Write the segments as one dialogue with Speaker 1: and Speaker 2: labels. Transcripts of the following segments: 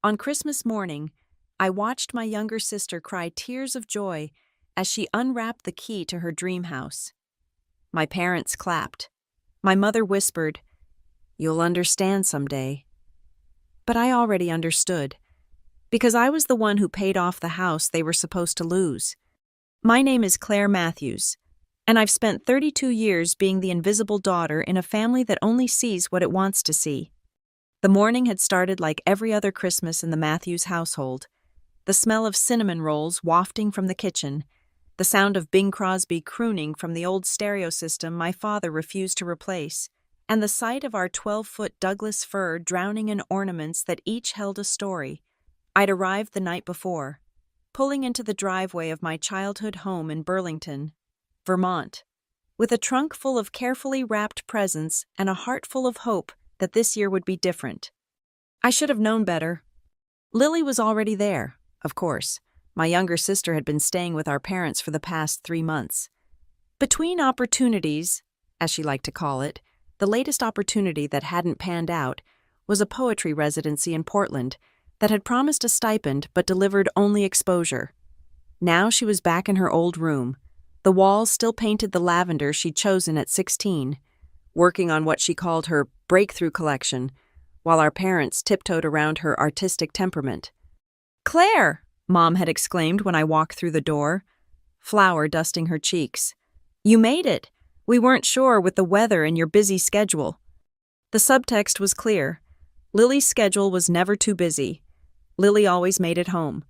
Speaker 1: On Christmas morning, I watched my younger sister cry tears of joy as she unwrapped the key to her dream house. My parents clapped. My mother whispered, "You'll understand someday." But I already understood, because I was the one who paid off the house they were supposed to lose. My name is Claire Matthews, and I've spent 32 years being the invisible daughter in a family that only sees what it wants to see. The morning had started like every other Christmas in the Matthews household. The smell of cinnamon rolls wafting from the kitchen, the sound of Bing Crosby crooning from the old stereo system my father refused to replace, and the sight of our 12-foot Douglas fir drowning in ornaments that each held a story. I'd arrived the night before, pulling into the driveway of my childhood home in Burlington, Vermont, with a trunk full of carefully wrapped presents and a heart full of hope that this year would be different. I should have known better. Lily was already there, of course. My younger sister had been staying with our parents for the past 3 months. Between opportunities, as she liked to call it, the latest opportunity that hadn't panned out was a poetry residency in Portland that had promised a stipend but delivered only exposure. Now she was back in her old room, the walls still painted the lavender she'd chosen at 16, working on what she called her breakthrough collection, while our parents tiptoed around her artistic temperament. "Claire!" Mom had exclaimed when I walked through the door, flour dusting her cheeks. "You made it! We weren't sure with the weather and your busy schedule." The subtext was clear. Lily's schedule was never too busy. Lily always made it home.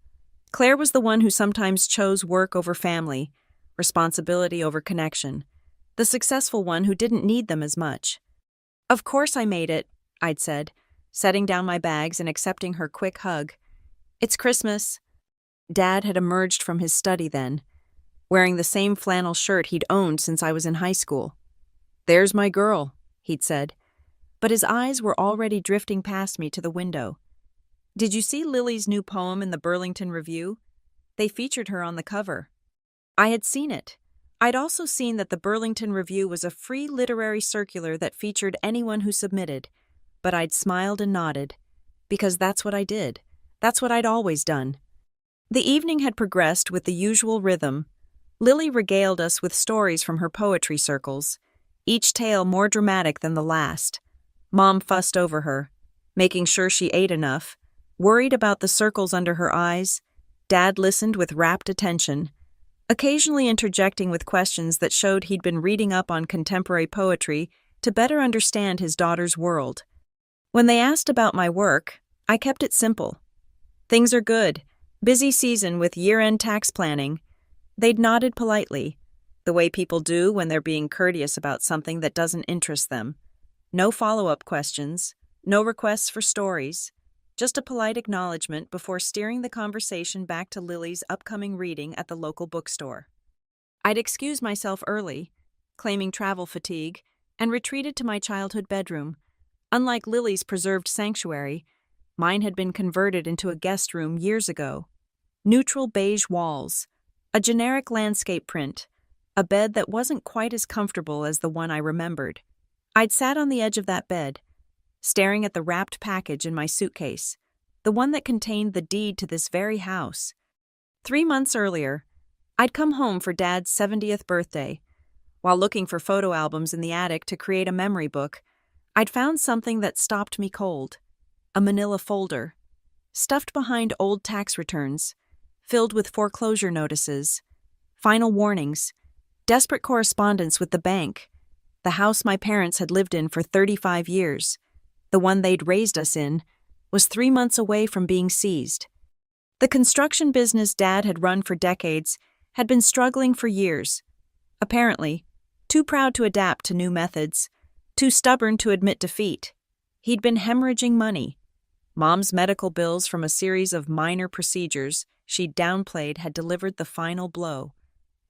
Speaker 1: Claire was the one who sometimes chose work over family, responsibility over connection, the successful one who didn't need them as much. "Of course I made it," I'd said, setting down my bags and accepting her quick hug. "It's Christmas." Dad had emerged from his study then, wearing the same flannel shirt he'd owned since I was in high school. "There's my girl," he'd said, but his eyes were already drifting past me to the window. "Did you see Lily's new poem in the Burlington Review? They featured her on the cover." I had seen it. I'd also seen that the Burlington Review was a free literary circular that featured anyone who submitted, but I'd smiled and nodded, because that's what I did. That's what I'd always done. The evening had progressed with the usual rhythm. Lily regaled us with stories from her poetry circles, each tale more dramatic than the last. Mom fussed over her, making sure she ate enough, worried about the circles under her eyes. Dad listened with rapt attention, occasionally interjecting with questions that showed he'd been reading up on contemporary poetry to better understand his daughter's world. When they asked about my work, I kept it simple. "Things are good. Busy season with year-end tax planning." They'd nodded politely, the way people do when they're being courteous about something that doesn't interest them. No follow-up questions, no requests for stories, just a polite acknowledgement before steering the conversation back to Lily's upcoming reading at the local bookstore. I'd excused myself early, claiming travel fatigue, and retreated to my childhood bedroom. Unlike Lily's preserved sanctuary, mine had been converted into a guest room years ago. Neutral beige walls, a generic landscape print, a bed that wasn't quite as comfortable as the one I remembered. I'd sat on the edge of that bed, staring at the wrapped package in my suitcase, the one that contained the deed to this very house. 3 months earlier, I'd come home for Dad's 70th birthday. While looking for photo albums in the attic to create a memory book, I'd found something that stopped me cold. A manila folder, stuffed behind old tax returns, filled with foreclosure notices, final warnings, desperate correspondence with the bank, the house my parents had lived in for 35 years. The one they'd raised us in, was 3 months away from being seized. The construction business Dad had run for decades had been struggling for years. Apparently, too proud to adapt to new methods, too stubborn to admit defeat. He'd been hemorrhaging money. Mom's medical bills from a series of minor procedures she'd downplayed had delivered the final blow.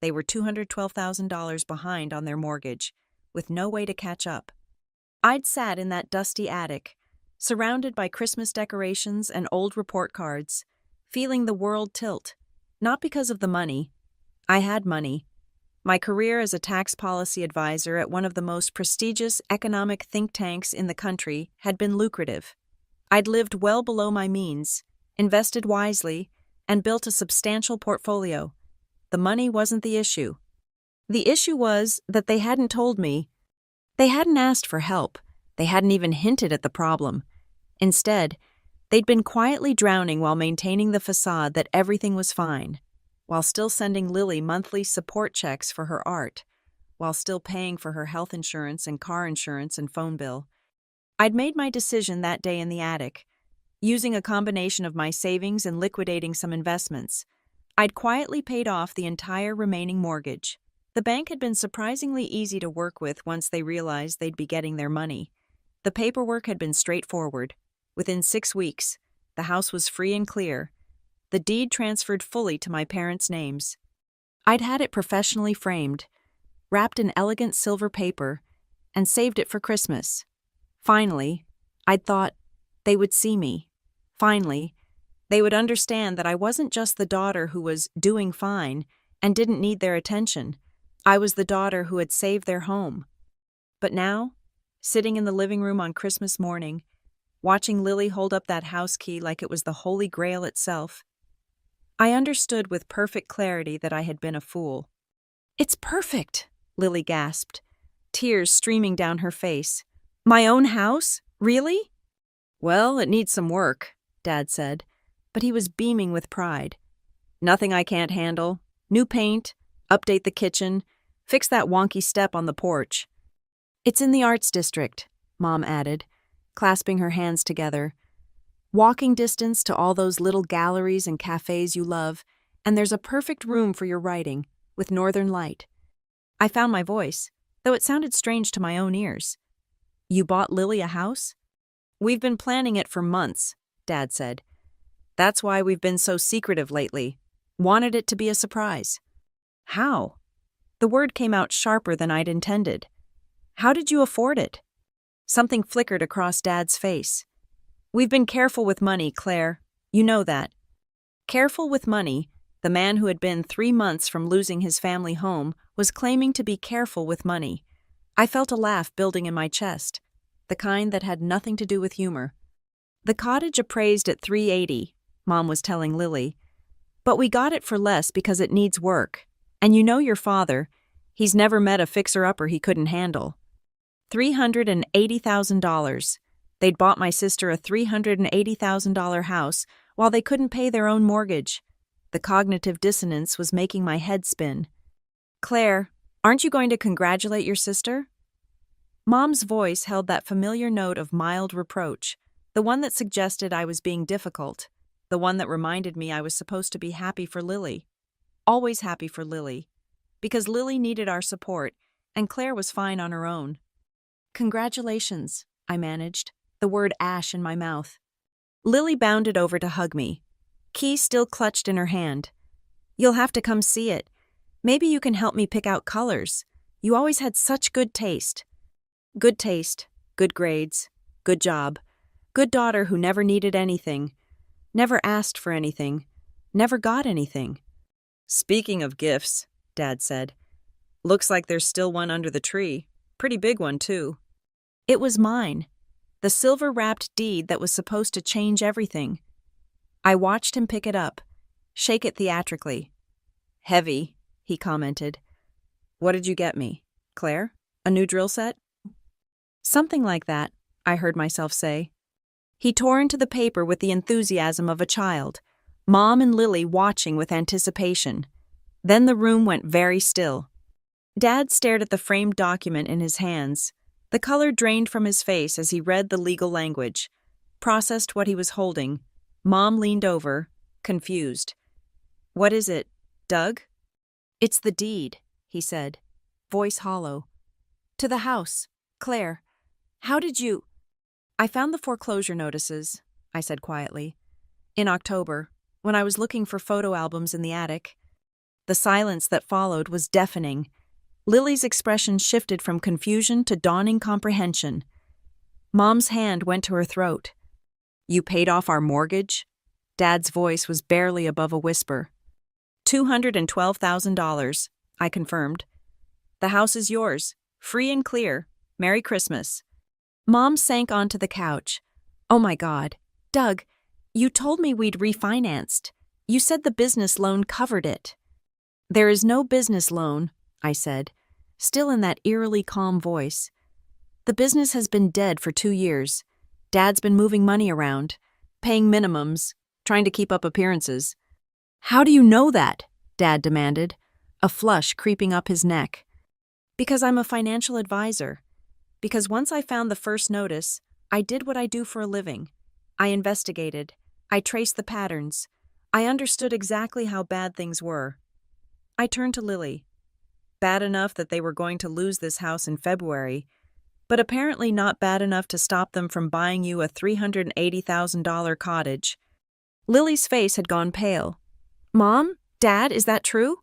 Speaker 1: They were $212,000 behind on their mortgage, with no way to catch up. I'd sat in that dusty attic, surrounded by Christmas decorations and old report cards, feeling the world tilt, not because of the money. I had money. My career as a tax policy advisor at one of the most prestigious economic think tanks in the country had been lucrative. I'd lived well below my means, invested wisely, and built a substantial portfolio. The money wasn't the issue. The issue was that they hadn't told me. They hadn't asked for help. They hadn't even hinted at the problem. Instead, they'd been quietly drowning while maintaining the facade that everything was fine, while still sending Lily monthly support checks for her art, while still paying for her health insurance and car insurance and phone bill. I'd made my decision that day in the attic. Using a combination of my savings and liquidating some investments, I'd quietly paid off the entire remaining mortgage. The bank had been surprisingly easy to work with once they realized they'd be getting their money. The paperwork had been straightforward. Within 6 weeks, the house was free and clear. The deed transferred fully to my parents' names. I'd had it professionally framed, wrapped in elegant silver paper, and saved it for Christmas. Finally, I'd thought they would see me. Finally, they would understand that I wasn't just the daughter who was doing fine and didn't need their attention. I was the daughter who had saved their home. But now, sitting in the living room on Christmas morning, watching Lily hold up that house key like it was the Holy Grail itself, I understood with perfect clarity that I had been a fool. "It's perfect," Lily gasped, tears streaming down her face. "My own house? Really?" "Well, it needs some work," Dad said, but he was beaming with pride. "Nothing I can't handle. New paint, update the kitchen, fix that wonky step on the porch." "It's in the arts district," Mom added, clasping her hands together. "Walking distance to all those little galleries and cafes you love, and there's a perfect room for your writing, with northern light." I found my voice, though it sounded strange to my own ears. "You bought Lily a house?" "We've been planning it for months," Dad said. "That's why we've been so secretive lately. Wanted it to be a surprise." "How?" The word came out sharper than I'd intended. "How did you afford it?" Something flickered across Dad's face. "We've been careful with money, Claire. You know that." Careful with money, the man who had been 3 months from losing his family home was claiming to be careful with money. I felt a laugh building in my chest, the kind that had nothing to do with humor. "The cottage appraised at $380, Mom was telling Lily. "But we got it for less because it needs work. And you know your father, he's never met a fixer-upper he couldn't handle." $380,000. They'd bought my sister a $380,000 house while they couldn't pay their own mortgage. The cognitive dissonance was making my head spin. "Claire, aren't you going to congratulate your sister?" Mom's voice held that familiar note of mild reproach, the one that suggested I was being difficult, the one that reminded me I was supposed to be happy for Lily. Always happy for Lily, because Lily needed our support, and Claire was fine on her own. "Congratulations," I managed, the word ash in my mouth. Lily bounded over to hug me, key still clutched in her hand. "You'll have to come see it. Maybe you can help me pick out colors. You always had such good taste." Good taste, good grades, good job, good daughter who never needed anything, never asked for anything, never got anything. "Speaking of gifts," Dad said, "looks like there's still one under the tree. Pretty big one, too." It was mine, the silver-wrapped deed that was supposed to change everything. I watched him pick it up, shake it theatrically. "Heavy," he commented. "What did you get me, Claire? A new drill set?" "Something like that," I heard myself say. He tore into the paper with the enthusiasm of a child, Mom and Lily watching with anticipation. Then the room went very still. Dad stared at the framed document in his hands. The color drained from his face as he read the legal language, processed what he was holding. Mom leaned over, confused. "What is it, Doug?" "It's the deed," he said, voice hollow. "To the house. Claire, how did you—" "I found the foreclosure notices," I said quietly, "in October, when I was looking for photo albums in the attic." The silence that followed was deafening. Lily's expression shifted from confusion to dawning comprehension. Mom's hand went to her throat. "You paid off our mortgage?" Dad's voice was barely above a whisper. $212,000, I confirmed. "The house is yours, free and clear. Merry Christmas." Mom sank onto the couch. "Oh my God, Doug, You told me we'd refinanced. You said the business loan covered it. There is no business loan, I said, still in that eerily calm voice. The business has been dead for 2 years. Dad's been moving money around, paying minimums, trying to keep up appearances. How do you know that? Dad demanded, a flush creeping up his neck. Because I'm a financial advisor. Because once I found the first notice, I did what I do for a living. I investigated. I traced the patterns. I understood exactly how bad things were. I turned to Lily. Bad enough that they were going to lose this house in February, but apparently not bad enough to stop them from buying you a $380,000 cottage. Lily's face had gone pale. Mom? Dad, is that true?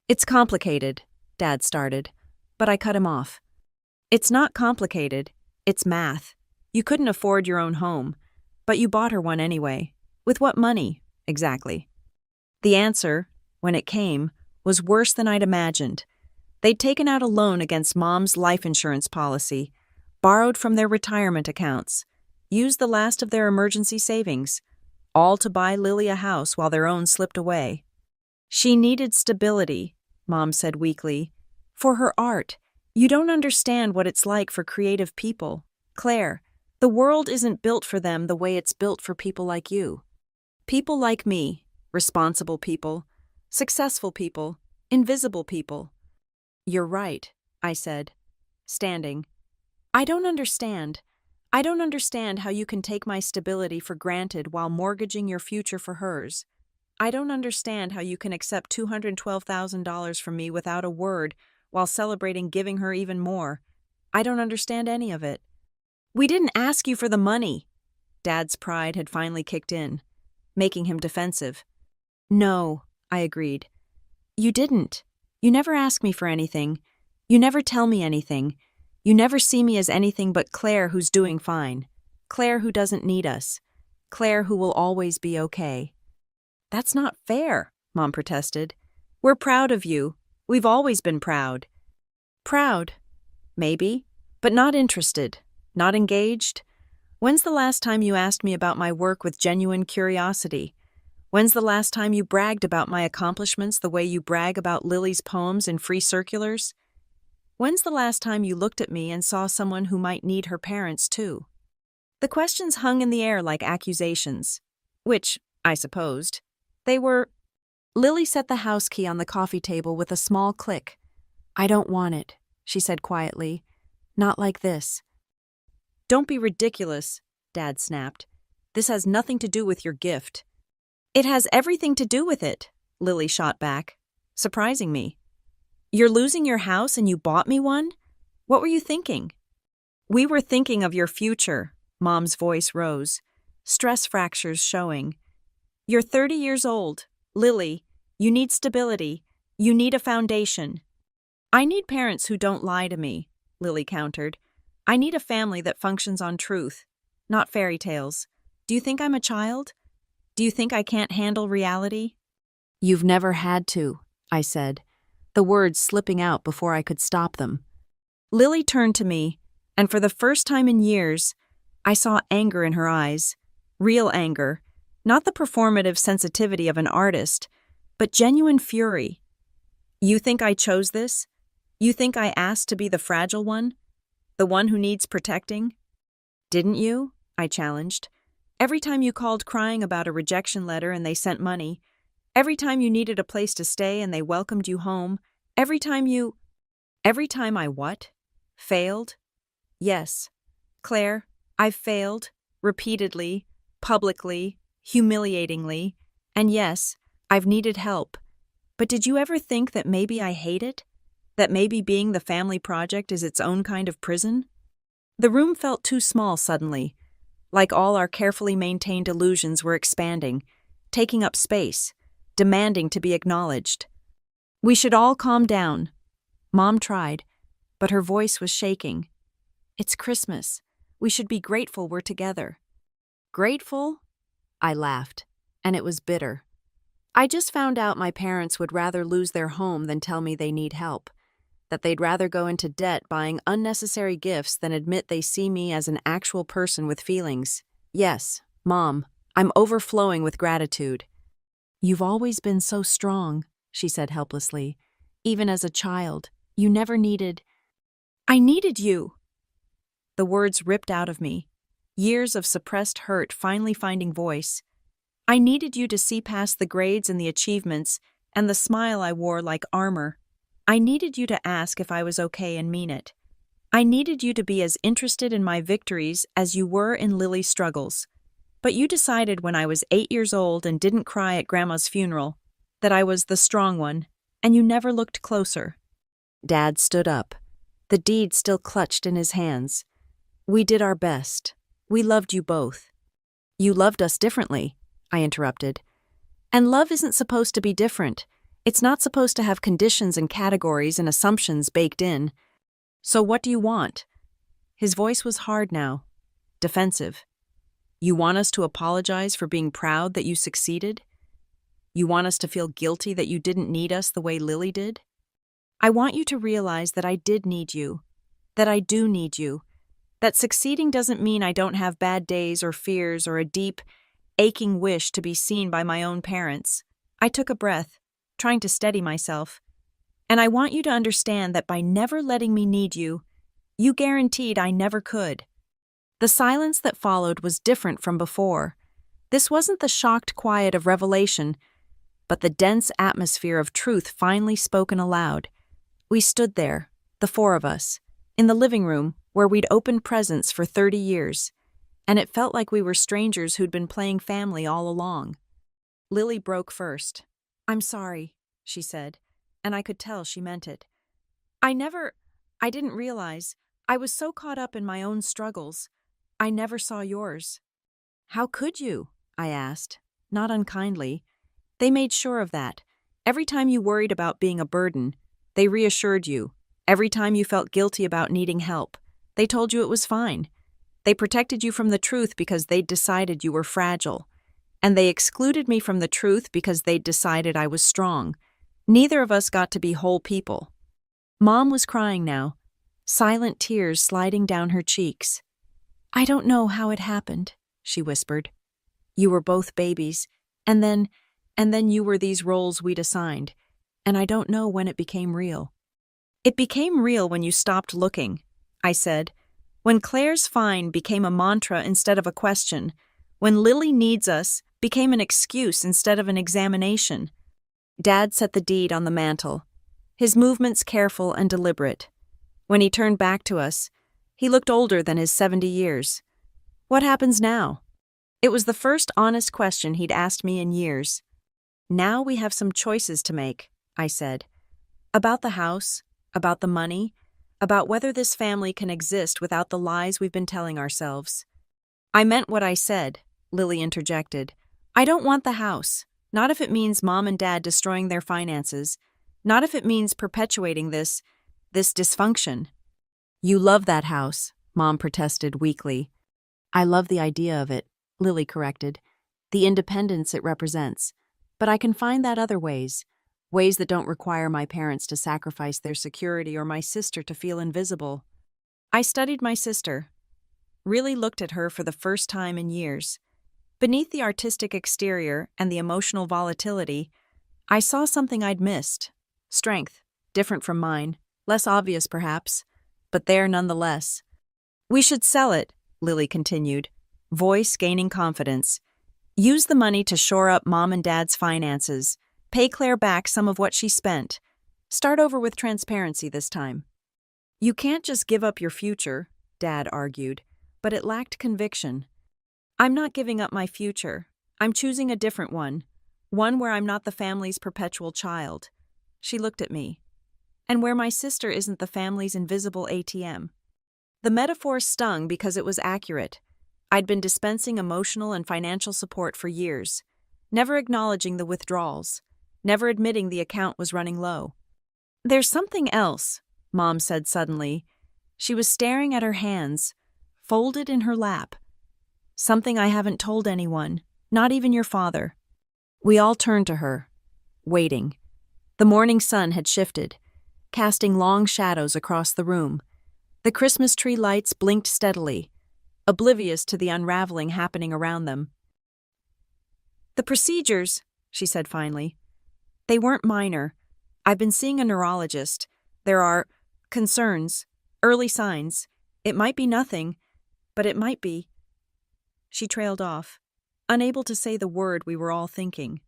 Speaker 1: It's complicated, Dad started, but I cut him off. It's not complicated, it's math. You couldn't afford your own home, but you bought her one anyway. With what money, exactly? The answer, when it came, was worse than I'd imagined. They'd taken out a loan against Mom's life insurance policy, borrowed from their retirement accounts, used the last of their emergency savings, all to buy Lily a house while their own slipped away. She needed stability, Mom said weakly. For her art. You don't understand what it's like for creative people. Claire, the world isn't built for them the way it's built for people like you. People like me, responsible people, successful people, invisible people. You're right, I said, standing. I don't understand. I don't understand how you can take my stability for granted while mortgaging your future for hers. I don't understand how you can accept $212,000 from me without a word while celebrating giving her even more. I don't understand any of it. We didn't ask you for the money. Dad's pride had finally kicked in, making him defensive. No, I agreed. You didn't. You never ask me for anything. You never tell me anything. You never see me as anything but Claire who's doing fine. Claire who doesn't need us. Claire who will always be okay. That's not fair, Mom protested. We're proud of you. We've always been proud. Proud, maybe, but not interested, not engaged. When's the last time you asked me about my work with genuine curiosity? When's the last time you bragged about my accomplishments the way you brag about Lily's poems in free circulars? When's the last time you looked at me and saw someone who might need her parents too? The questions hung in the air like accusations, which, I supposed, they were. Lily set the house key on the coffee table with a small click. I don't want it, she said quietly. Not like this. Don't be ridiculous, Dad snapped. This has nothing to do with your gift. It has everything to do with it, Lily shot back, surprising me. You're losing your house and you bought me one? What were you thinking? We were thinking of your future, Mom's voice rose, stress fractures showing. You're 30 years old. Lily, you need stability. You need a foundation. I need parents who don't lie to me, Lily countered. I need a family that functions on truth, not fairy tales. Do you think I'm a child? Do you think I can't handle reality? You've never had to, I said, the words slipping out before I could stop them. Lily turned to me, and for the first time in years, I saw anger in her eyes, real anger, not the performative sensitivity of an artist, but genuine fury. You think I chose this? You think I asked to be the fragile one? The one who needs protecting? Didn't you? I challenged. Every time you called crying about a rejection letter and they sent money, every time you needed a place to stay and they welcomed you home, every time I what? Failed? Yes. Claire, I've failed, repeatedly, publicly, humiliatingly, and yes, I've needed help. But did you ever think that maybe I hate it? That maybe being the family project is its own kind of prison? The room felt too small suddenly, like all our carefully maintained illusions were expanding, taking up space, demanding to be acknowledged. We should all calm down. Mom tried, but her voice was shaking. It's Christmas. We should be grateful we're together. Grateful? I laughed, and it was bitter. I just found out my parents would rather lose their home than tell me they need help, that they'd rather go into debt buying unnecessary gifts than admit they see me as an actual person with feelings. Yes, Mom, I'm overflowing with gratitude. You've always been so strong, she said helplessly. Even as a child, you never needed. I needed you. The words ripped out of me, years of suppressed hurt finally finding voice. I needed you to see past the grades and the achievements and the smile I wore like armor. I needed you to ask if I was okay and mean it. I needed you to be as interested in my victories as you were in Lily's struggles. But you decided when I was 8 years old and didn't cry at Grandma's funeral that I was the strong one, and you never looked closer. Dad stood up, the deed still clutched in his hands. We did our best. We loved you both. You loved us differently, I interrupted. And love isn't supposed to be different. It's not supposed to have conditions and categories and assumptions baked in. So what do you want? His voice was hard now, defensive. You want us to apologize for being proud that you succeeded? You want us to feel guilty that you didn't need us the way Lily did? I want you to realize that I did need you, that I do need you, that succeeding doesn't mean I don't have bad days or fears or a deep, aching wish to be seen by my own parents. I took a breath, trying to steady myself. And I want you to understand that by never letting me need you, you guaranteed I never could. The silence that followed was different from before. This wasn't the shocked quiet of revelation, but the dense atmosphere of truth finally spoken aloud. We stood there, the four of us, in the living room where we'd opened presents for 30 years, and it felt like we were strangers who'd been playing family all along. Lily broke first. I'm sorry, she said, and I could tell she meant it. I didn't realize. I was so caught up in my own struggles. I never saw yours. How could you? I asked, not unkindly. They made sure of that. Every time you worried about being a burden, they reassured you. Every time you felt guilty about needing help, they told you it was fine. They protected you from the truth because they'd decided you were fragile. And they excluded me from the truth because they'd decided I was strong. Neither of us got to be whole people. Mom was crying now, silent tears sliding down her cheeks. I don't know how it happened, she whispered. You were both babies, and then you were these roles we'd assigned, and I don't know when it became real. It became real when you stopped looking, I said. When Claire's fine became a mantra instead of a question, when Lily needs us became an excuse instead of an examination. Dad set the deed on the mantel, his movements careful and deliberate. When he turned back to us, he looked older than his 70 years. What happens now? It was the first honest question he'd asked me in years. Now we have some choices to make, I said. About the house, about the money, about whether this family can exist without the lies we've been telling ourselves. I meant what I said, Lily interjected. I don't want the house. Not if it means Mom and Dad destroying their finances. Not if it means perpetuating this dysfunction. You love that house, Mom protested weakly. I love the idea of it, Lily corrected. The independence it represents. But I can find that other ways that don't require my parents to sacrifice their security or my sister to feel invisible. I studied my sister, really looked at her for the first time in years. Beneath the artistic exterior and the emotional volatility, I saw something I'd missed. Strength, different from mine, less obvious perhaps, but there nonetheless. We should sell it, Lily continued, voice gaining confidence. Use the money to shore up Mom and Dad's finances. Pay Claire back some of what she spent. Start over with transparency this time. You can't just give up your future, Dad argued, but it lacked conviction. I'm not giving up my future. I'm choosing a different one where I'm not the family's perpetual child. She looked at me. And where my sister isn't the family's invisible ATM. The metaphor stung because it was accurate. I'd been dispensing emotional and financial support for years, never acknowledging the withdrawals, never admitting the account was running low. There's something else, Mom said suddenly. She was staring at her hands, folded in her lap. Something I haven't told anyone, not even your father. We all turned to her, waiting. The morning sun had shifted, casting long shadows across the room. The Christmas tree lights blinked steadily, oblivious to the unraveling happening around them. "The procedures," she said finally. "They weren't minor. I've been seeing a neurologist. There are concerns, early signs. It might be nothing, but it might be." She trailed off, unable to say the word we were all thinking.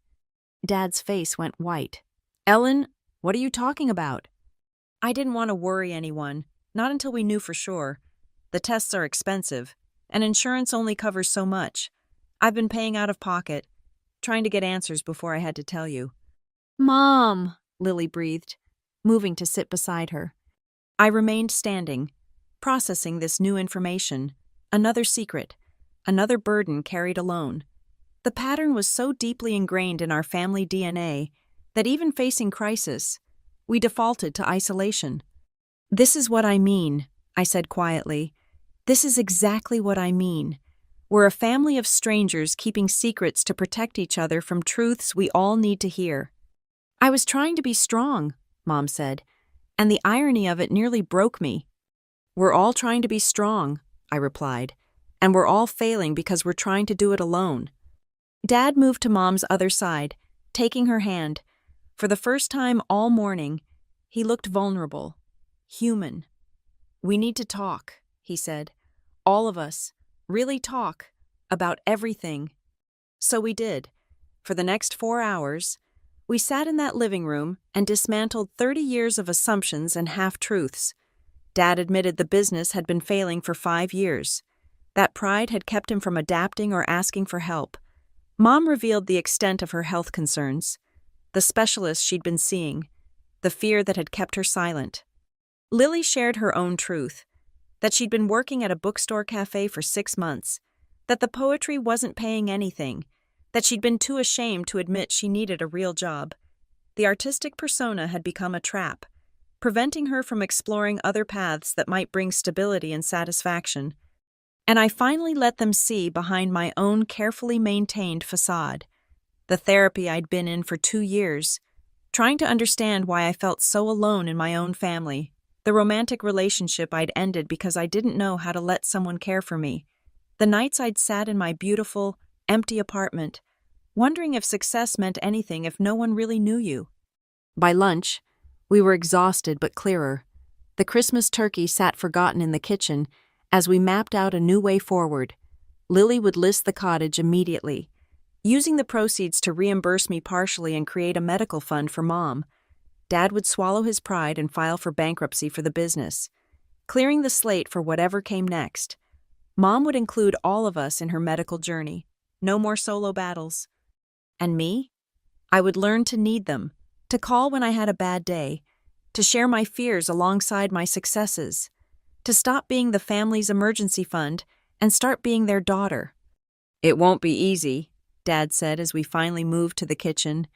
Speaker 1: Dad's face went white. "Ellen, what are you talking about?" I didn't want to worry anyone, not until we knew for sure. The tests are expensive, and insurance only covers so much. I've been paying out of pocket, trying to get answers before I had to tell you. "Mom," Lily breathed, moving to sit beside her. I remained standing, processing this new information, another secret, another burden carried alone. The pattern was so deeply ingrained in our family DNA that even facing crisis, we defaulted to isolation. "This is what I mean," I said quietly. "This is exactly what I mean. We're a family of strangers keeping secrets to protect each other from truths we all need to hear." "I was trying to be strong," Mom said, and the irony of it nearly broke me. "We're all trying to be strong," I replied, "and we're all failing because we're trying to do it alone." Dad moved to Mom's other side, taking her hand. For the first time all morning, he looked vulnerable, human. "We need to talk," he said. "All of us. Really talk. About everything." So we did. For the next 4 hours, we sat in that living room and dismantled 30 years of assumptions and half-truths. Dad admitted the business had been failing for 5 years. That pride had kept him from adapting or asking for help. Mom revealed the extent of her health concerns, the specialist she'd been seeing, the fear that had kept her silent. Lily shared her own truth, that she'd been working at a bookstore cafe for 6 months, that the poetry wasn't paying anything, that she'd been too ashamed to admit she needed a real job. The artistic persona had become a trap, preventing her from exploring other paths that might bring stability and satisfaction. And I finally let them see behind my own carefully maintained facade, the therapy I'd been in for 2 years, trying to understand why I felt so alone in my own family, the romantic relationship I'd ended because I didn't know how to let someone care for me, the nights I'd sat in my beautiful, empty apartment, wondering if success meant anything if no one really knew you. By lunch, we were exhausted but clearer. The Christmas turkey sat forgotten in the kitchen as we mapped out a new way forward. Lily would list the cottage immediately, using the proceeds to reimburse me partially and create a medical fund for Mom. Dad would swallow his pride and file for bankruptcy for the business, clearing the slate for whatever came next. Mom would include all of us in her medical journey. No more solo battles. And me? I would learn to need them, to call when I had a bad day, to share my fears alongside my successes, to stop being the family's emergency fund and start being their daughter. "It won't be easy," Dad said as we finally moved to the kitchen,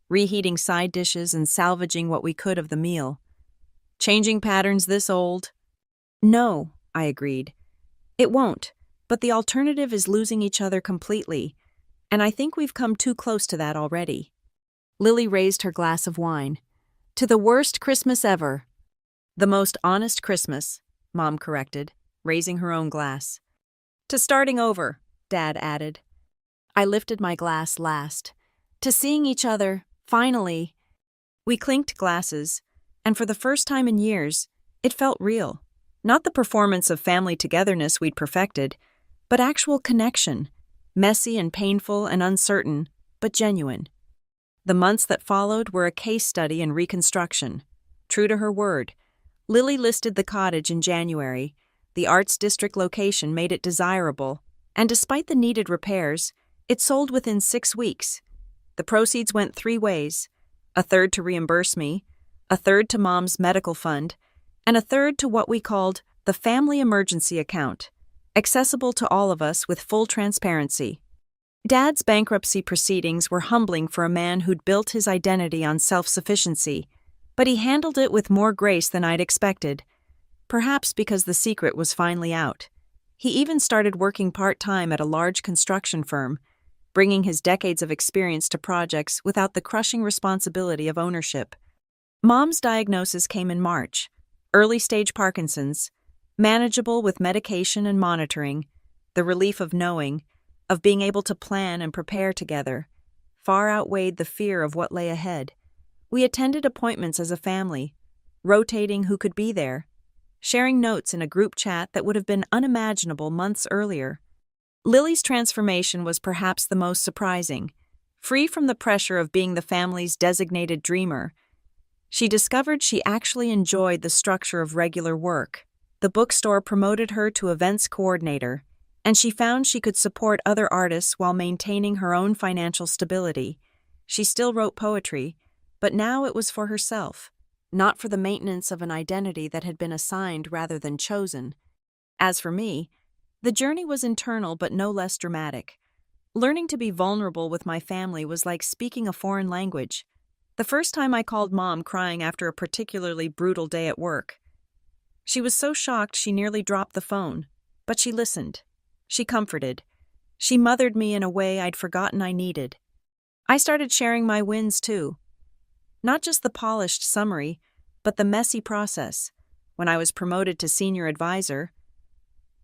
Speaker 1: reheating side dishes and salvaging what we could of the meal. "Changing patterns this old?" "No," I agreed. "It won't, but the alternative is losing each other completely, and I think we've come too close to that already." Lily raised her glass of wine. "To the worst Christmas ever." "The most honest Christmas," Mom corrected, raising her own glass. "To starting over," Dad added. I lifted my glass last. To seeing each other, finally. We clinked glasses, and for the first time in years, it felt real. Not the performance of family togetherness we'd perfected, but actual connection, messy and painful and uncertain, but genuine. The months that followed were a case study in reconstruction. True to her word, Lily listed the cottage in January. The Arts District location made it desirable, and despite the needed repairs, it sold within 6 weeks. The proceeds went 3 ways: a third to reimburse me, a third to Mom's medical fund, and a third to what we called the family emergency account, accessible to all of us with full transparency. Dad's bankruptcy proceedings were humbling for a man who'd built his identity on self-sufficiency, but he handled it with more grace than I'd expected, perhaps because the secret was finally out. He even started working part-time at a large construction firm, bringing his decades of experience to projects without the crushing responsibility of ownership. Mom's diagnosis came in March: early-stage Parkinson's, manageable with medication and monitoring, the relief of knowing, of being able to plan and prepare together, far outweighed the fear of what lay ahead. We attended appointments as a family, rotating who could be there, sharing notes in a group chat that would have been unimaginable months earlier. Lily's transformation was perhaps the most surprising. Free from the pressure of being the family's designated dreamer, she discovered she actually enjoyed the structure of regular work. The bookstore promoted her to events coordinator, and she found she could support other artists while maintaining her own financial stability. She still wrote poetry, but now it was for herself, not for the maintenance of an identity that had been assigned rather than chosen. As for me, the journey was internal but no less dramatic. Learning to be vulnerable with my family was like speaking a foreign language. The first time I called Mom crying after a particularly brutal day at work. She was so shocked she nearly dropped the phone, but she listened. She comforted. She mothered me in a way I'd forgotten I needed. I started sharing my wins too. Not just the polished summary, but the messy process. When I was promoted to senior advisor,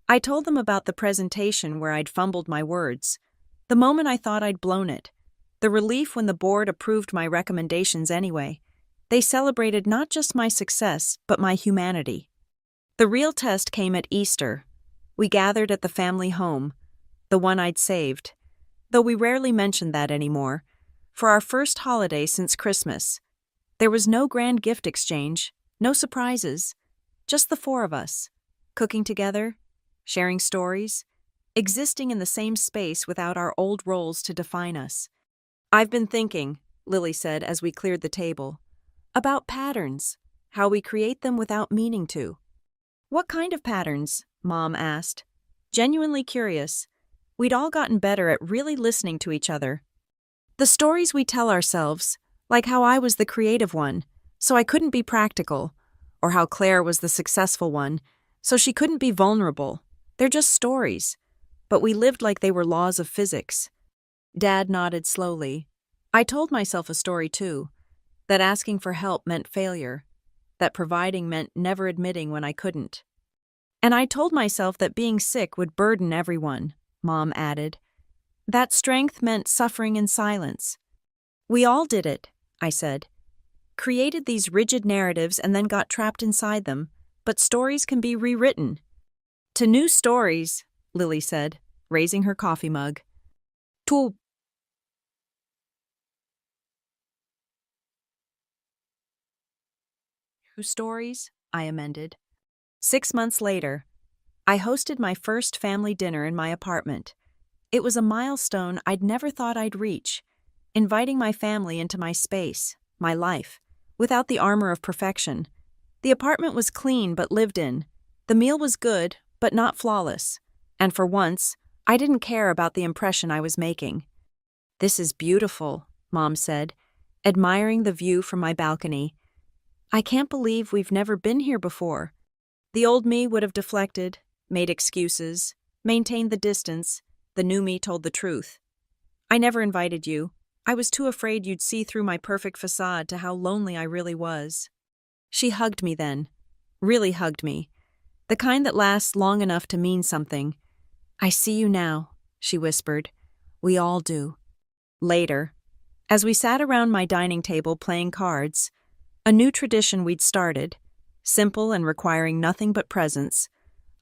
Speaker 1: I told them about the presentation where I'd fumbled my words, the moment I thought I'd blown it, the relief when the board approved my recommendations anyway. They celebrated not just my success, but my humanity. The real test came at Easter. We gathered at the family home, the one I'd saved, though we rarely mentioned that anymore, for our first holiday since Christmas. There was no grand gift exchange, no surprises, just the four of us, cooking together, sharing stories, existing in the same space without our old roles to define us. "I've been thinking," Lily said as we cleared the table, "about patterns, how we create them without meaning to." "What kind of patterns?" Mom asked. Genuinely curious. We'd all gotten better at really listening to each other. "The stories we tell ourselves, like how I was the creative one, so I couldn't be practical, or how Claire was the successful one, so she couldn't be vulnerable. They're just stories, but we lived like they were laws of physics." Dad nodded slowly. I told myself a story too, that asking for help meant failure, that providing meant never admitting when I couldn't. "And I told myself that being sick would burden everyone," Mom added. "That strength meant suffering in silence." "We all did it," I said. "Created these rigid narratives and then got trapped inside them, but stories can be rewritten." "To new stories," Lily said, raising her coffee mug. "To new stories," I amended. 6 months later, I hosted my first family dinner in my apartment. It was a milestone I'd never thought I'd reach, inviting my family into my space, my life, without the armor of perfection. The apartment was clean but lived in. The meal was good, but not flawless. And for once, I didn't care about the impression I was making. "This is beautiful," Mom said, admiring the view from my balcony. "I can't believe we've never been here before." The old me would have deflected, made excuses, maintained the distance. The new me told the truth. "I never invited you. I was too afraid you'd see through my perfect facade to how lonely I really was." She hugged me then. Really hugged me. The kind that lasts long enough to mean something. "I see you now," she whispered. "We all do." Later, as we sat around my dining table playing cards, a new tradition we'd started, simple and requiring nothing but presence,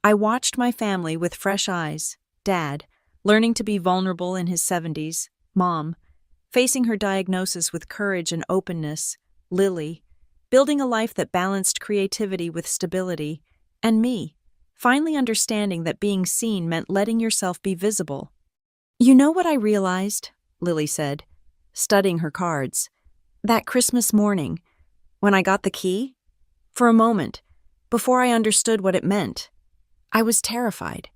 Speaker 1: I watched my family with fresh eyes. Dad, learning to be vulnerable in his 70s, Mom, facing her diagnosis with courage and openness, Lily, building a life that balanced creativity with stability, and me, finally understanding that being seen meant letting yourself be visible. "You know what I realized?" Lily said, studying her cards. "That Christmas morning, when I got the key? For a moment, before I understood what it meant, I was terrified."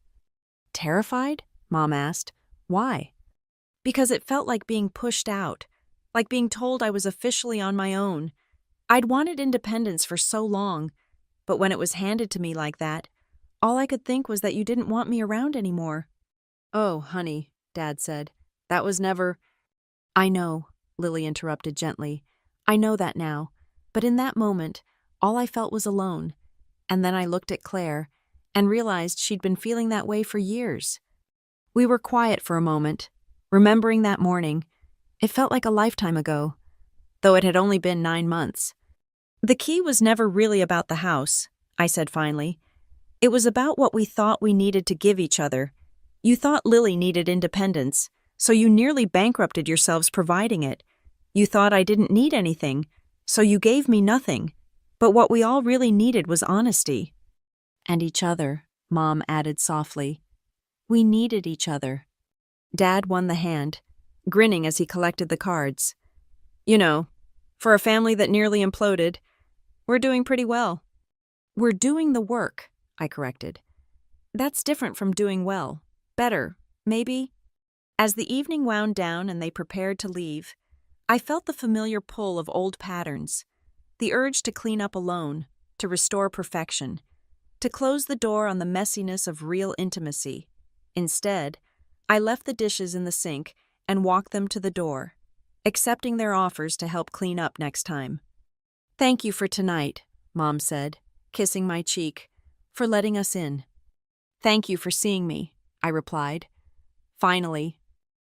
Speaker 1: "Terrified?" Mom asked. "Why?" "Because it felt like being pushed out, like being told I was officially on my own. I'd wanted independence for so long, but when it was handed to me like that, all I could think was that you didn't want me around anymore." "Oh, honey," Dad said, "that was never—" "I know," Lily interrupted gently. "I know that now, but in that moment, all I felt was alone. And then I looked at Claire and realized she'd been feeling that way for years. We were quiet for a moment, remembering that morning. It felt like a lifetime ago, though it had only been 9 months. The key was never really about the house, I said finally. It was about what we thought we needed to give each other. You thought Lily needed independence, so you nearly bankrupted yourselves providing it. You thought I didn't need anything, so you gave me nothing. But what we all really needed was honesty. And each other, Mom added softly. We needed each other. Dad won the hand, grinning as he collected the cards. You know, for a family that nearly imploded, we're doing pretty well. We're doing the work, I corrected. That's different from doing well. Better, maybe. As the evening wound down and they prepared to leave, I felt the familiar pull of old patterns, the urge to clean up alone, to restore perfection, to close the door on the messiness of real intimacy. Instead, I left the dishes in the sink and walked them to the door, accepting their offers to help clean up next time. Thank you for tonight, Mom said, kissing my cheek, for letting us in. Thank you for seeing me, I replied. Finally,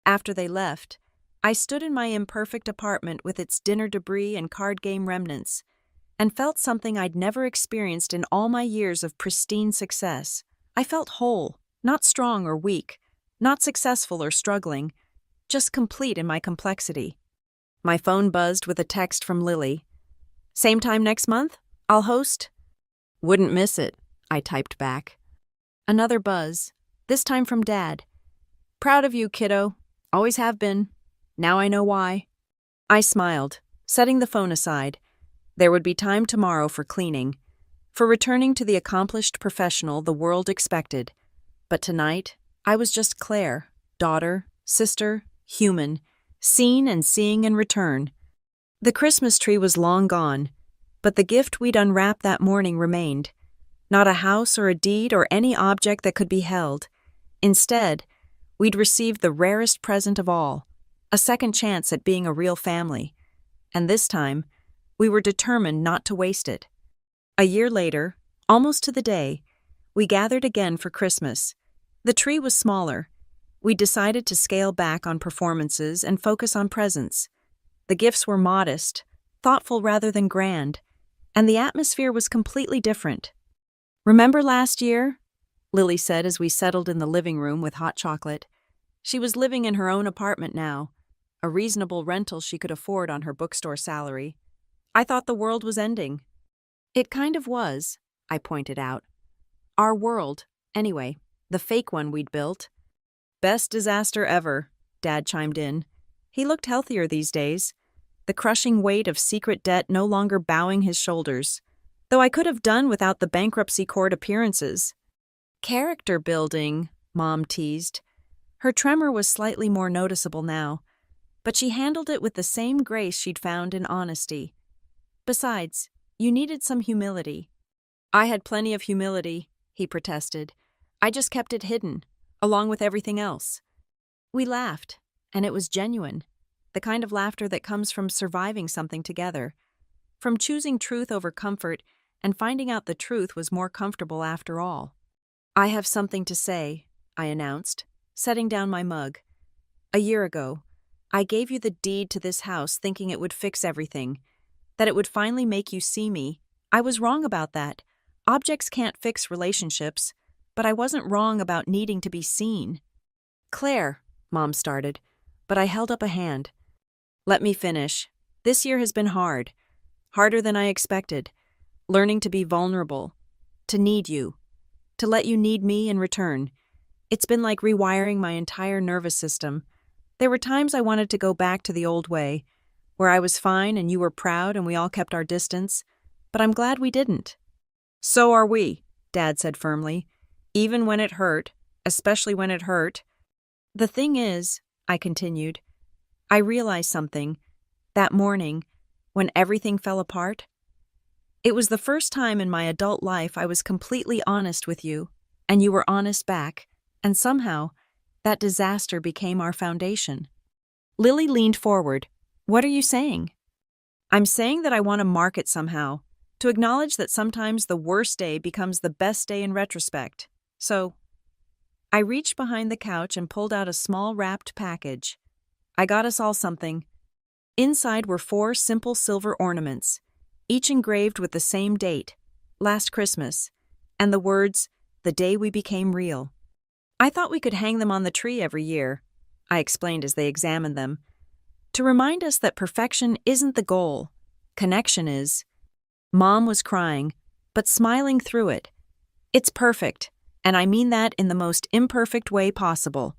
Speaker 1: after they left, I stood in my imperfect apartment with its dinner debris and card game remnants, and felt something I'd never experienced in all my years of pristine success. I felt whole, not strong or weak, not successful or struggling, just complete in my complexity. My phone buzzed with a text from Lily. Same time next month? I'll host. Wouldn't miss it, I typed back. Another buzz, this time from Dad. Proud of you, kiddo. Always have been. Now I know why. I smiled, setting the phone aside. There would be time tomorrow for cleaning, for returning to the accomplished professional the world expected. But tonight, I was just Claire, daughter, sister, human, seen and seeing in return. The Christmas tree was long gone, but the gift we'd unwrapped that morning remained. Not a house or a deed or any object that could be held. Instead, we'd received the rarest present of all, a second chance at being a real family. And this time, we were determined not to waste it. A year later, almost to the day, we gathered again for Christmas. The tree was smaller. We decided to scale back on performances and focus on presents. The gifts were modest, thoughtful rather than grand, and the atmosphere was completely different. Remember last year? Lily said as we settled in the living room with hot chocolate. She was living in her own apartment now, a reasonable rental she could afford on her bookstore salary. I thought the world was ending. It kind of was, I pointed out. Our world, anyway, the fake one we'd built. Best disaster ever, Dad chimed in. He looked healthier these days, the crushing weight of secret debt no longer bowing his shoulders, though I could have done without the bankruptcy court appearances. Character building, Mom teased. Her tremor was slightly more noticeable now, but she handled it with the same grace she'd found in honesty. Besides, you needed some humility. I had plenty of humility, he protested. I just kept it hidden, along with everything else. We laughed, and it was genuine, the kind of laughter that comes from surviving something together, from choosing truth over comfort and finding out the truth was more comfortable after all. I have something to say, I announced, setting down my mug. A year ago, I gave you the deed to this house thinking it would fix everything, that it would finally make you see me. I was wrong about that. Objects can't fix relationships, but I wasn't wrong about needing to be seen. Claire, Mom started, but I held up a hand. Let me finish. This year has been hard, harder than I expected, learning to be vulnerable, to need you, to let you need me in return. It's been like rewiring my entire nervous system. There were times I wanted to go back to the old way, where I was fine and you were proud and we all kept our distance, but I'm glad we didn't. So are we, Dad said firmly, even when it hurt, especially when it hurt. The thing is, I continued, I realized something, that morning, when everything fell apart. It was the first time in my adult life I was completely honest with you, and you were honest back, and somehow, that disaster became our foundation. Lily leaned forward. What are you saying? I'm saying that I want to mark it somehow, to acknowledge that sometimes the worst day becomes the best day in retrospect. So, I reached behind the couch and pulled out a small wrapped package. I got us all something. Inside were 4 simple silver ornaments, each engraved with the same date, last Christmas, and the words, "The day we became real." I thought we could hang them on the tree every year, I explained as they examined them, to remind us that perfection isn't the goal, connection is. Mom was crying, but smiling through it. It's perfect, and I mean that in the most imperfect way possible.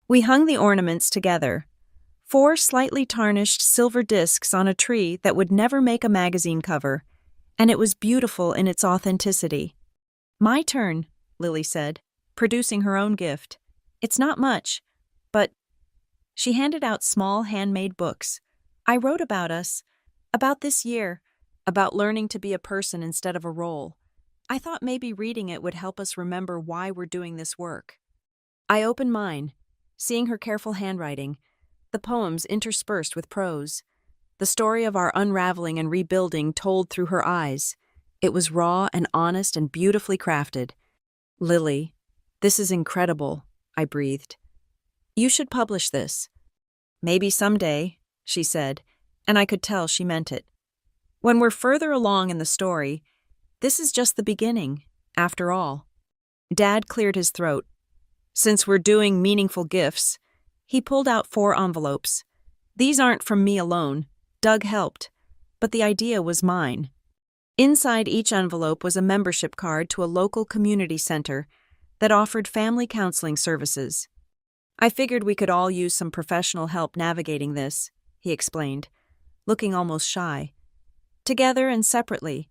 Speaker 1: We hung the ornaments together, 4 slightly tarnished silver discs on a tree that would never make a magazine cover, and it was beautiful in its authenticity. "My turn," Lily said, producing her own gift. "It's not much, but—" She handed out small handmade books. "I wrote about us, about this year, about learning to be a person instead of a role. I thought maybe reading it would help us remember why we're doing this work." I opened mine, seeing her careful handwriting, the poems interspersed with prose, the story of our unraveling and rebuilding told through her eyes. It was raw and honest and beautifully crafted. "Lily, this is incredible," I breathed. "You should publish this." "Maybe someday," she said, and I could tell she meant it. "When we're further along in the story, this is just the beginning, after all." Dad cleared his throat. "Since we're doing meaningful gifts," he pulled out 4 envelopes. "These aren't from me alone. Doug helped, but the idea was mine." Inside each envelope was a membership card to a local community center that offered family counseling services. "I figured we could all use some professional help navigating this," he explained, looking almost shy. "Together and separately,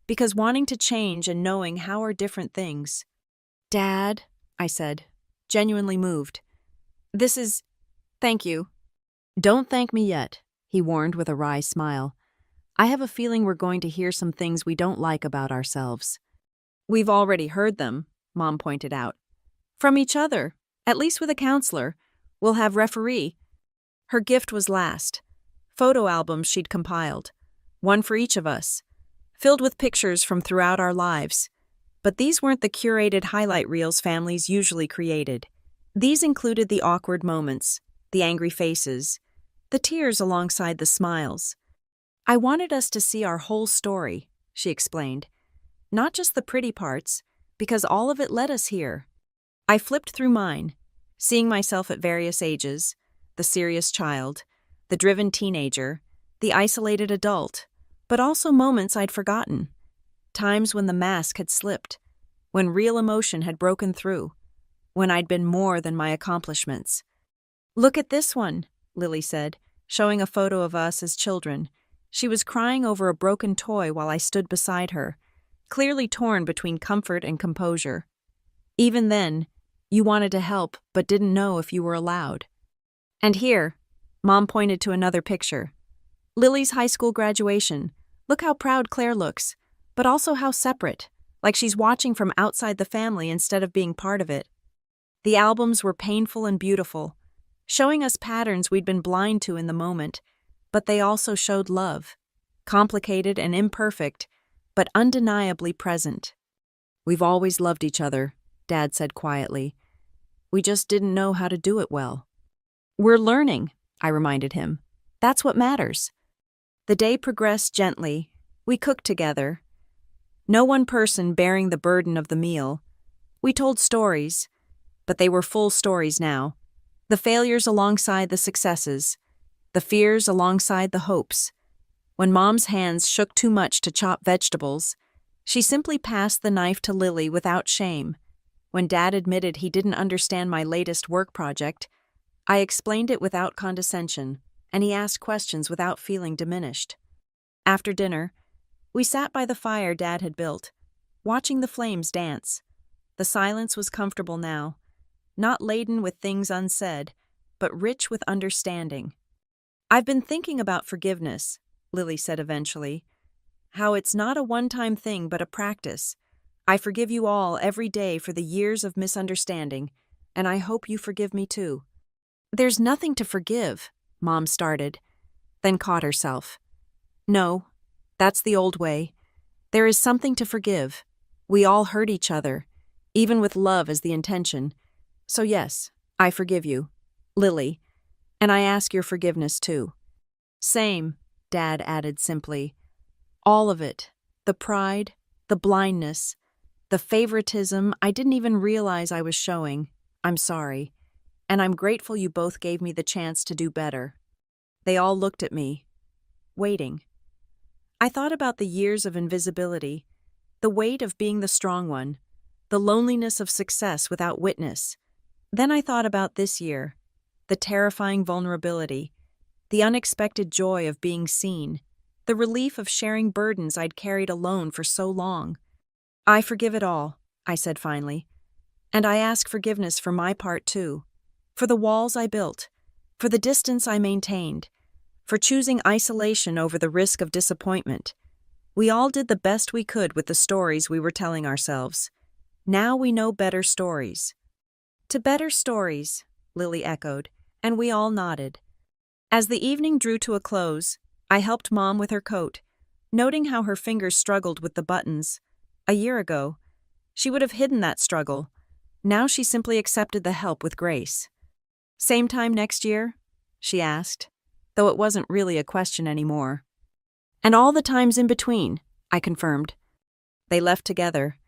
Speaker 1: because wanting to change and knowing how are different things." "Dad," I said, genuinely moved. Thank you." "Don't thank me yet," he warned with a wry smile. "I have a feeling we're going to hear some things we don't like about ourselves." "We've already heard them," Mom pointed out. "From each other, at least with a counselor. We'll have referee." Her gift was last. Photo albums she'd compiled, one for each of us, filled with pictures from throughout our lives. But these weren't the curated highlight reels families usually created. These included the awkward moments, the angry faces, the tears alongside the smiles. "I wanted us to see our whole story," she explained. "Not just the pretty parts, because all of it led us here." I flipped through mine, seeing myself at various ages, the serious child, the driven teenager, the isolated adult, but also moments I'd forgotten. Times when the mask had slipped, when real emotion had broken through, when I'd been more than my accomplishments. "Look at this one," Lily said, showing a photo of us as children. She was crying over a broken toy while I stood beside her, clearly torn between comfort and composure. "Even then, you wanted to help but didn't know if you were allowed." "And here," Mom pointed to another picture. "Lily's high school graduation. Look how proud Claire looks, but also how separate, like she's watching from outside the family instead of being part of it." The albums were painful and beautiful, showing us patterns we'd been blind to in the moment, but they also showed love, complicated and imperfect, but undeniably present. "We've always loved each other," Dad said quietly. "We just didn't know how to do it well." "We're learning," I reminded him. "That's what matters." The day progressed gently. We cooked together. No one person bearing the burden of the meal. We told stories, but they were full stories now. The failures alongside the successes, the fears alongside the hopes. When Mom's hands shook too much to chop vegetables, she simply passed the knife to Lily without shame. When Dad admitted he didn't understand my latest work project, I explained it without condescension, and he asked questions without feeling diminished. After dinner, we sat by the fire Dad had built, watching the flames dance. The silence was comfortable now, not laden with things unsaid, but rich with understanding. "I've been thinking about forgiveness," Lily said eventually. "How it's not a one-time thing but a practice. I forgive you all every day for the years of misunderstanding, and I hope you forgive me too." "There's nothing to forgive," Mom started, then caught herself. "No, that's the old way. There is something to forgive. We all hurt each other, even with love as the intention. So yes, I forgive you, Lily, and I ask your forgiveness too. Same, Dad added simply. All of it. The pride, the blindness, the favoritism I didn't even realize I was showing. I'm sorry. And I'm grateful you both gave me the chance to do better. They all looked at me, waiting. I thought about the years of invisibility, the weight of being the strong one, the loneliness of success without witness. Then I thought about this year, the terrifying vulnerability, the unexpected joy of being seen, the relief of sharing burdens I'd carried alone for so long. I forgive it all, I said finally. And I ask forgiveness for my part too, for the walls I built, for the distance I maintained, for choosing isolation over the risk of disappointment. We all did the best we could with the stories we were telling ourselves. Now we know better stories. To better stories, Lily echoed, and we all nodded. As the evening drew to a close, I helped Mom with her coat, noting how her fingers struggled with the buttons. A year ago, she would have hidden that struggle. Now she simply accepted the help with grace. Same time next year? She asked, though it wasn't really a question anymore. And all the times in between, I confirmed. They left together,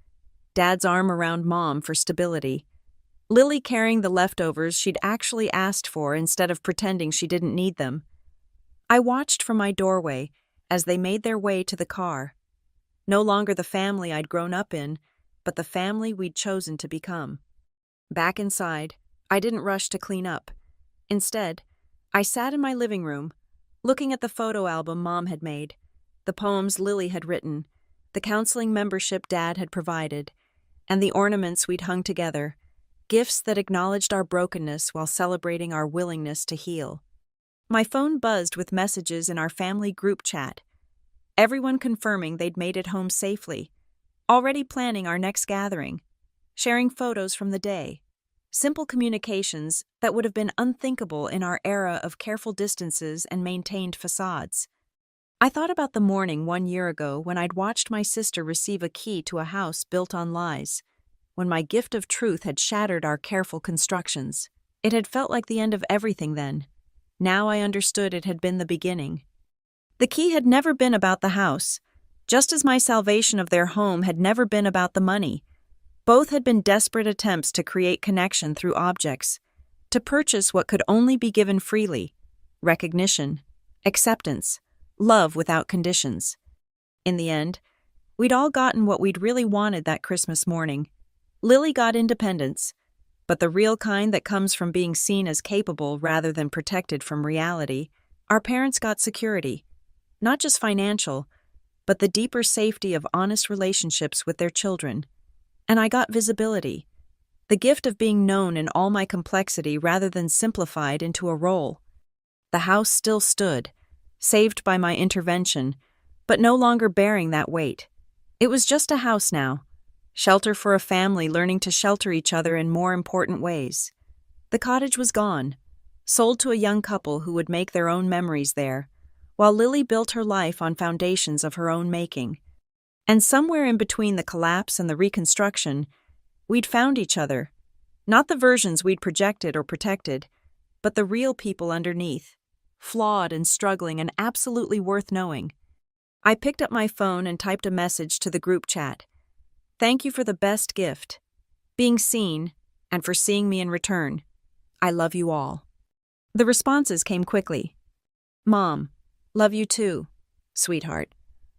Speaker 1: Dad's arm around Mom for stability, Lily carrying the leftovers she'd actually asked for instead of pretending she didn't need them. I watched from my doorway as they made their way to the car. No longer the family I'd grown up in, but the family we'd chosen to become. Back inside, I didn't rush to clean up. Instead, I sat in my living room, looking at the photo album Mom had made, the poems Lily had written, the counseling membership Dad had provided, and the ornaments we'd hung together, gifts that acknowledged our brokenness while celebrating our willingness to heal. My phone buzzed with messages in our family group chat, everyone confirming they'd made it home safely, already planning our next gathering, sharing photos from the day. Simple communications that would have been unthinkable in our era of careful distances and maintained facades. I thought about the morning 1 year ago when I'd watched my sister receive a key to a house built on lies, when my gift of truth had shattered our careful constructions. It had felt like the end of everything then. Now I understood it had been the beginning. The key had never been about the house, just as my salvation of their home had never been about the money. Both had been desperate attempts to create connection through objects, to purchase what could only be given freely: recognition, acceptance, love without conditions. In the end, we'd all gotten what we'd really wanted that Christmas morning. Lily got independence, but the real kind that comes from being seen as capable rather than protected from reality. Our parents got security, not just financial, but the deeper safety of honest relationships with their children. And I got visibility, the gift of being known in all my complexity rather than simplified into a role. The house still stood, saved by my intervention, but no longer bearing that weight. It was just a house now, shelter for a family learning to shelter each other in more important ways. The cottage was gone, sold to a young couple who would make their own memories there, while Lily built her life on foundations of her own making. And somewhere in between the collapse and the reconstruction, we'd found each other. Not the versions we'd projected or protected, but the real people underneath, flawed and struggling and absolutely worth knowing. I picked up my phone and typed a message to the group chat. Thank you for the best gift, being seen, and for seeing me in return. I love you all. The responses came quickly. Mom, love you too, sweetheart.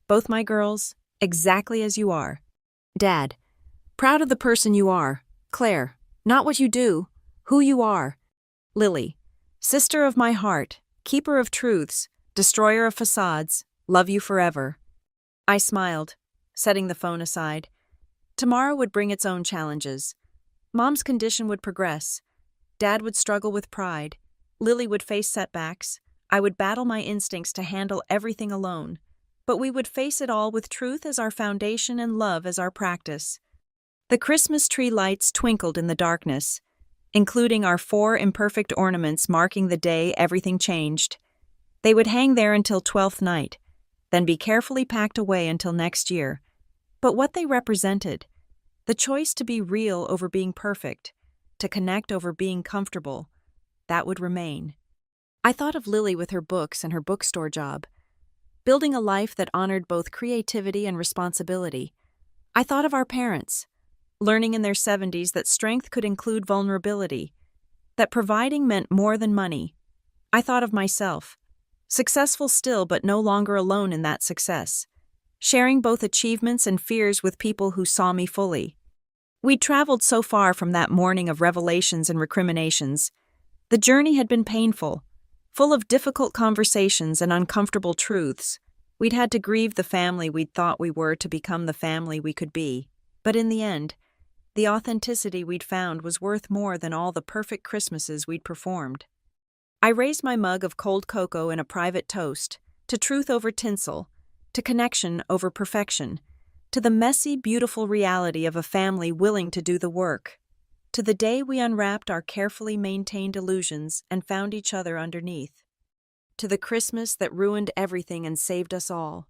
Speaker 1: Both my girls, exactly as you are. Dad, proud of the person you are. Claire, not what you do, who you are. Lily, sister of my heart, keeper of truths, destroyer of facades, love you forever. I smiled, setting the phone aside. Tomorrow would bring its own challenges. Mom's condition would progress. Dad would struggle with pride. Lily would face setbacks. I would battle my instincts to handle everything alone. But we would face it all with truth as our foundation and love as our practice. The Christmas tree lights twinkled in the darkness, including our 4 imperfect ornaments marking the day everything changed. They would hang there until 12th night, then be carefully packed away until next year. But what they represented, the choice to be real over being perfect, to connect over being comfortable, that would remain. I thought of Lily with her books and her bookstore job, building a life that honored both creativity and responsibility. I thought of our parents, learning in their 70s that strength could include vulnerability, that providing meant more than money. I thought of myself, successful still but no longer alone in that success, sharing both achievements and fears with people who saw me fully. We'd traveled so far from that morning of revelations and recriminations. The journey had been painful, full of difficult conversations and uncomfortable truths. We'd had to grieve the family we'd thought we were to become the family we could be. But in the end, the authenticity we'd found was worth more than all the perfect Christmases we'd performed. I raised my mug of cold cocoa in a private toast, to truth over tinsel, to connection over perfection, to the messy, beautiful reality of a family willing to do the work, to the day we unwrapped our carefully maintained illusions and found each other underneath, to the Christmas that ruined everything and saved us all.